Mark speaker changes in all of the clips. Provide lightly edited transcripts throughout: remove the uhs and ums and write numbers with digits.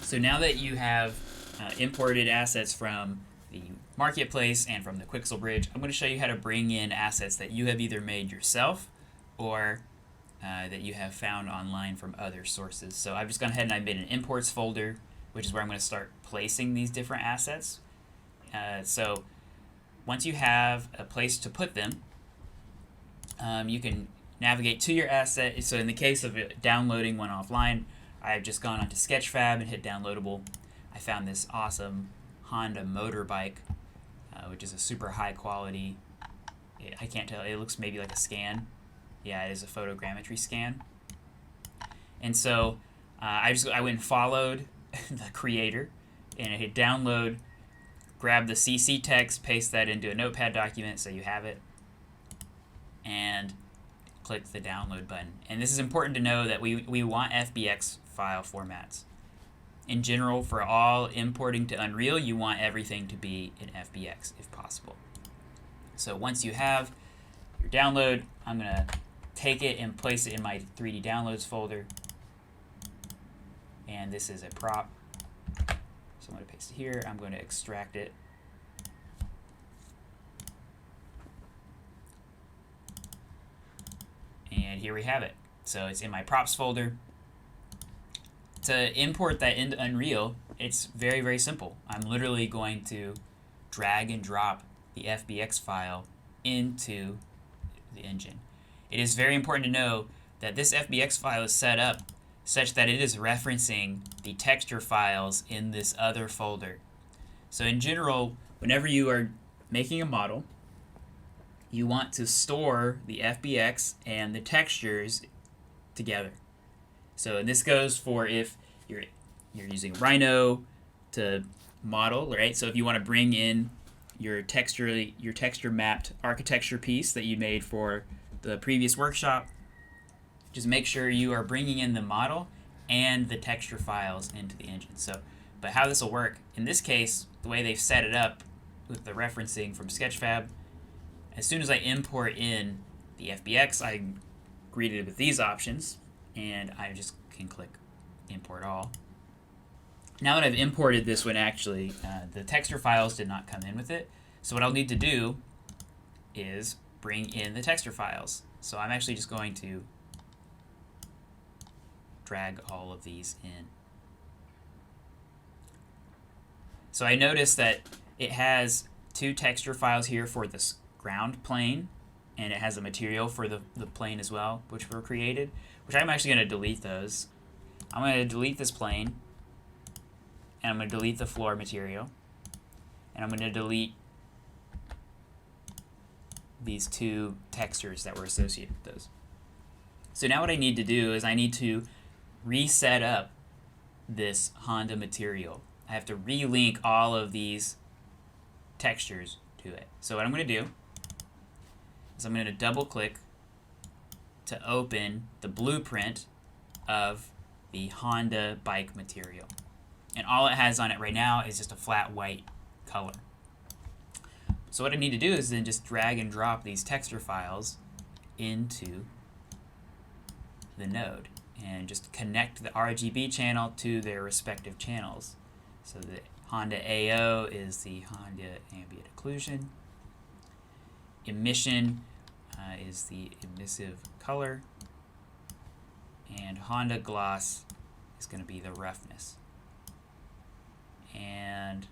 Speaker 1: So now that you have imported assets from the marketplace and from the Quixel bridge, I'm going to show you how to bring in assets that you have either made yourself or that you have found online from other sources. So I've just gone ahead and I've made an imports folder, which is where I'm going to start placing these different assets. So once you have a place to put them, you can navigate to your asset. So in the case of downloading one offline, I've just gone onto Sketchfab and hit downloadable. I found this awesome Honda motorbike, which is a super high quality. I can't tell, it looks maybe like a scan. Yeah, it is a photogrammetry scan. And so I went and followed the creator, and I hit download, grab the CC text, paste that into a notepad document so you have it, and click the download button. And this is important to know that we want FBX file formats. In general, for all importing to Unreal, you want everything to be in FBX if possible. So once you have your download, I'm going to take it and place it in my 3D downloads folder. And this is a prop. So I'm going to paste it here. I'm going to extract it. And here we have it. So it's in my props folder. To import that into Unreal, it's very, very simple. I'm literally going to drag and drop the FBX file into the engine. It is very important to know that this FBX file is set up such that it is referencing the texture files in this other folder. So in general, whenever you are making a model, you want to store the FBX and the textures together. So this goes for if you're using Rhino to model, right? So if you want to bring in your texture mapped architecture piece that you made for the previous workshop, just make sure you are bringing in the model and the texture files into the engine. So, but how this will work, in this case, the way they've set it up with the referencing from Sketchfab, as soon as I import in the FBX, I'm greeted with these options, and I just can click import all. Now that I've imported this one, actually, the texture files did not come in with it. So what I'll need to do is bring in the texture files. So I'm actually just going to drag all of these in. So I noticed that it has two texture files here for this ground plane, and it has a material for the plane as well, which were created, which I'm actually going to delete those. I'm going to delete this plane, and I'm going to delete the floor material, and I'm going to delete these two textures that were associated with those. So now what I need to do is I need to reset up this Honda material. I have to relink all of these textures to it. So what I'm going to do is I'm going to double click to open the blueprint of the Honda bike material. And all it has on it right now is just a flat white color. So what I need to do is then just drag and drop these texture files into the node and just connect the RGB channel to their respective channels. So the Honda AO is the Honda ambient occlusion. Emission is the emissive color. And Honda gloss is going to be the roughness. And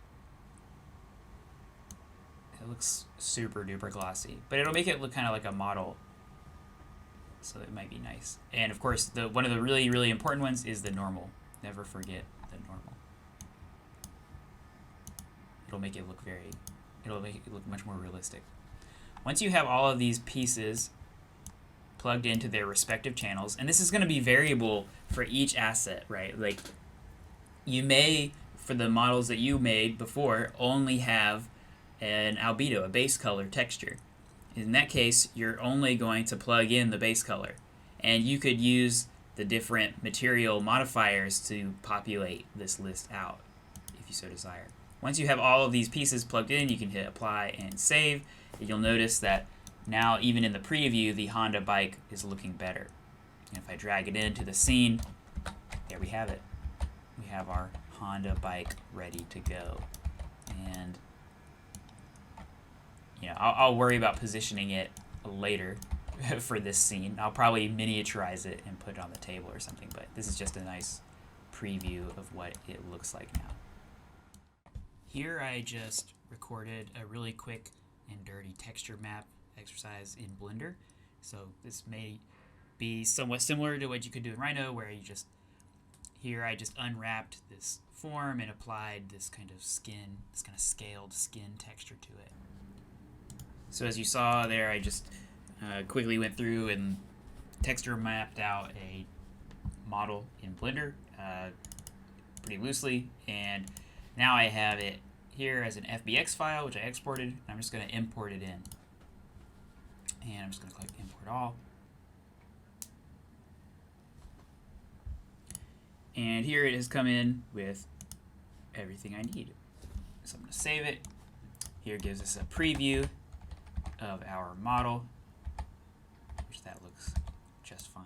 Speaker 1: it looks super duper glossy, but it'll make it look kind of like a model, so it might be nice. And of course, one of the really, really important ones is the normal. Never forget the normal. It'll make it look much more realistic. Once you have all of these pieces plugged into their respective channels, and this is going to be variable for each asset, right? Like, you may, for the models that you made before, only have an albedo, a base color texture. In that case, you're only going to plug in the base color, and you could use the different material modifiers to populate this list out if you so desire. Once you have all of these pieces plugged in, you can hit apply and save, and you'll notice that now even in the preview, the Honda bike is looking better. And if I drag it into the scene, there we have it. We have our Honda bike ready to go. And I'll worry about positioning it later for this scene. I'll probably miniaturize it and put it on the table or something, but this is just a nice preview of what it looks like now. Here I just recorded a really quick and dirty texture map exercise in Blender. So this may be somewhat similar to what you could do in Rhino, where I just unwrapped this form and applied this kind of scaled skin texture to it. So as you saw there, I just quickly went through and texture mapped out a model in Blender pretty loosely, and now I have it here as an FBX file, which I exported, and I'm just going to import it in. And I'm just going to click Import All. And here it has come in with everything I need. So I'm going to save it. Here gives us a preview of our model, which that looks just fine.